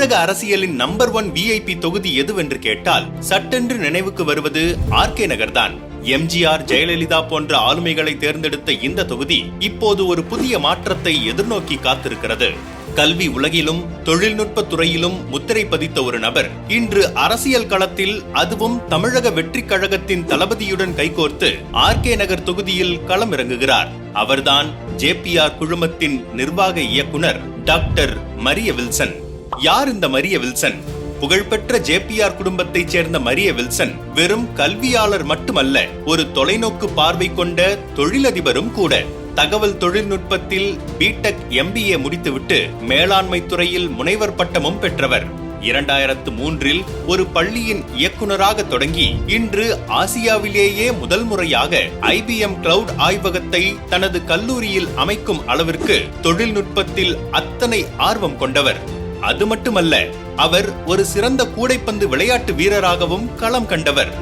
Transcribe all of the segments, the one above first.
தமிழக அரசியலின் number 1 VIP தொகுதி எதுவென்று கேட்டால் சட்டென்று நினைவுக்கு வருவது ஆர்கே நகர் தான். எம்ஜிஆர், ஜெயலலிதா போன்ற ஆளுமைகளை தேர்ந்தெடுத்த இந்த தொகுதி இப்போது ஒரு புதிய மாற்றத்தை எதிர்நோக்கி காத்திருக்கிறது. கல்வி உலகிலும் தொழில்நுட்ப துறையிலும் முத்திரை பதித்த ஒரு நபர் இன்று அரசியல் களத்தில், அதுவும் தமிழக வெற்றி கழகத்தின் தளபதியுடன் கைகோர்த்து ஆர்கே நகர் தொகுதியில் களமிறங்குகிறார். அவர்தான் JPR குழுமத்தின் நிர்வாக இயக்குனர் டாக்டர் மரிய வில்சன். யார் இந்த மரிய வில்சன்? புகழ்பெற்ற JPR குடும்பத்தைச் சேர்ந்த மரிய வில்சன் வெறும் கல்வியாளர் மட்டுமல்ல, ஒரு தொலைநோக்கு பார்வை கொண்ட தொழிலதிபரும் கூட. தகவல் தொழில்நுட்பத்தில் பிடெக் MBA முடித்துவிட்டு மேலாண்மை துறையில் முனைவர் பட்டமும் பெற்றவர். 2003இல் ஒரு பள்ளியின் இயக்குனராக தொடங்கி இன்று ஆசியாவிலேயே முதல் முறையாக IBM கிளவுட் ஆய்வகத்தை தனது கல்லூரியில் அமைக்கும் அளவிற்கு தொழில்நுட்பத்தில் அத்தனை ஆர்வம் கொண்டவர். அது மட்டுமல்ல, அவர் ஒரு சிறந்த கூடைப்பந்து விளையாட்டு வீரராகவும் களம் கண்டவர்.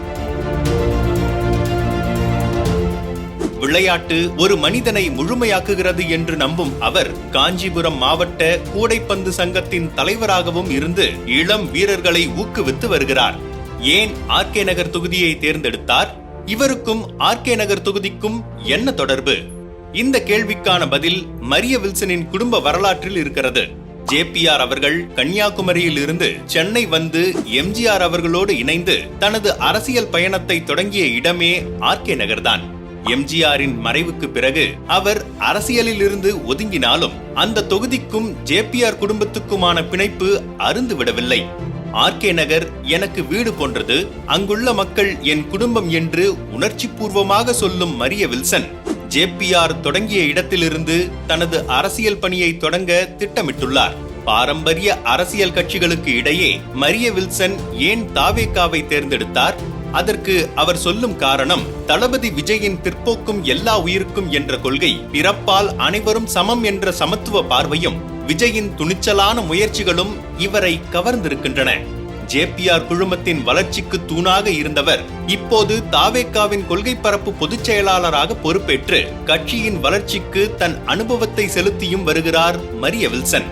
விளையாட்டு ஒரு மனிதனை முழுமையாக்குகிறது என்று நம்பும் அவர் காஞ்சிபுரம் மாவட்ட கூடைப்பந்து சங்கத்தின் தலைவராகவும் இருந்து இளம் வீரர்களை ஊக்குவித்து வருகிறார். ஏன் ஆர்கே நகர் தொகுதியை தேர்ந்தெடுத்தார்? இவருக்கும் ஆர்கே நகர் தொகுதிக்கும் என்ன தொடர்பு? இந்த கேள்விக்கான பதில் மரிய வில்சனின் குடும்ப வரலாற்றில் இருக்கிறது. JPR அவர்கள் கன்னியாகுமரியில் இருந்து சென்னை வந்து MGR அவர்களோடு இணைந்து தனது அரசியல் பயணத்தை தொடங்கிய இடமே ஆர்கே நகர்தான். MGRின் மறைவுக்கு பிறகு அவர் அரசியலில் இருந்து ஒதுங்கினாலும் அந்த தொகுதிக்கும் JPR குடும்பத்துக்குமான பிணைப்பு அருந்து விடவில்லை. ஆர்கே நகர் எனக்கு வீடு போன்றது, அங்குள்ள மக்கள் என் குடும்பம் என்று உணர்ச்சி பூர்வமாக சொல்லும் மரிய வில்சன் JPR தொடங்கிய இடத்திலிருந்து தனது அரசியல் பணியை தொடங்க திட்டமிட்டுள்ளார். பாரம்பரிய அரசியல் கட்சிகளுக்கு இடையே மரிய வில்சன் ஏன் தாவேகாவை தேர்ந்தெடுத்தார்? அதற்கு அவர் சொல்லும் காரணம், தளபதி விஜயின் பிற்போக்கும் எல்லா உயிருக்கும் என்ற கொள்கை, பிறப்பால் அனைவரும் சமம் என்ற சமத்துவ பார்வையும் விஜயின் துணிச்சலான முயற்சிகளும் இவரை கவர்ந்திருக்கின்றன. JPR குழுமத்தின் வளர்ச்சிக்கு தூணாக இருந்தவர் இப்போது தாவேகாவின் கொள்கை பரப்பு பொதுச் செயலாளராக பொறுப்பேற்று கட்சியின் வளர்ச்சிக்கு தன் அனுபவத்தை செலுத்தியும் வருகிறார் மரிய வில்சன்.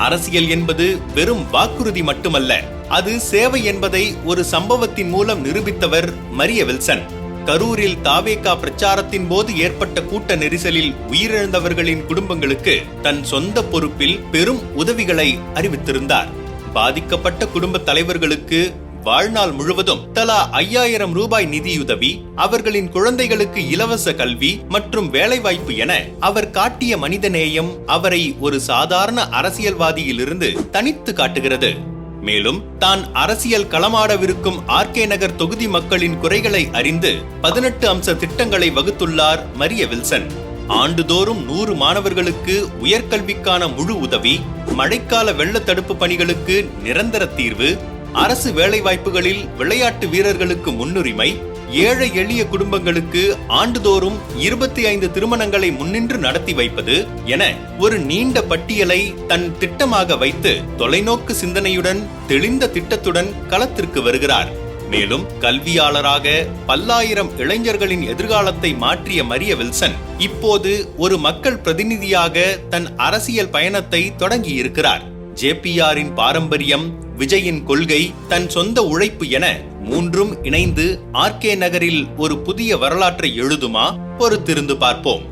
அரசியல் என்பது வெறும் வாக்குறுதி மட்டுமல்ல, அது சேவை என்பதை ஒரு சம்பவத்தின் மூலம் நிரூபித்தவர் மரிய வில்சன். கரூரில் தாவேகா பிரச்சாரத்தின் போது ஏற்பட்ட கூட்ட நெரிசலில் உயிரிழந்தவர்களின் குடும்பங்களுக்கு தன் சொந்த பொறுப்பில் பெரும் உதவிகளை அறிவித்திருந்தார். பாதிக்கப்பட்ட குடும்ப தலைவர்களுக்கு வாழ்நாள் முழுவதும் தலா 5000 ரூபாய் நிதியுதவி, அவர்களின் குழந்தைகளுக்கு இலவச கல்வி மற்றும் வேலைவாய்ப்பு என அவர் காட்டிய மனிதநேயம் அவரை ஒரு சாதாரண அரசியல்வாதியிலிருந்து தனித்து காட்டுகிறது. மேலும் தான் அரசியல் களமாடவிருக்கும் ஆர்கே நகர் தொகுதி மக்களின் குறைகளை அறிந்து 18 அம்ச திட்டங்களை வகுத்துள்ளார் மரிய வில்சன். ஆண்டுதோறும் 100 மாணவர்களுக்கு உயர்கல்விக்கான முழு உதவி, மழைக்கால வெள்ள தடுப்பு பணிகளுக்கு நிரந்தர தீர்வு, அரசு வேலைவாய்ப்புகளில் விளையாட்டு வீரர்களுக்கு முன்னுரிமை, ஏழை எளிய குடும்பங்களுக்கு ஆண்டுதோறும் 25 திருமணங்களை முன்னின்று நடத்தி வைப்பது என ஒரு நீண்ட பட்டியலை தன் திட்டமாக வைத்து தொலைநோக்கு சிந்தனையுடன் தெளிந்த திட்டத்துடன் களத்திற்கு வருகிறார். மேலும் கல்வியாளராக பல்லாயிரம் இளைஞர்களின் எதிர்காலத்தை மாற்றிய மரிய வில்சன் இப்போது ஒரு மக்கள் பிரதிநிதியாக தன் அரசியல் பயணத்தை தொடங்கி இருக்கிறார். JPRின் பாரம்பரியம், விஜயின் கொள்கை, தன் சொந்த உழைப்பு என மூன்றும் இணைந்து ஆர்கே நகரில் ஒரு புதிய வரலாற்றை எழுதுமா? பொறுத்திருந்து பார்ப்போம்.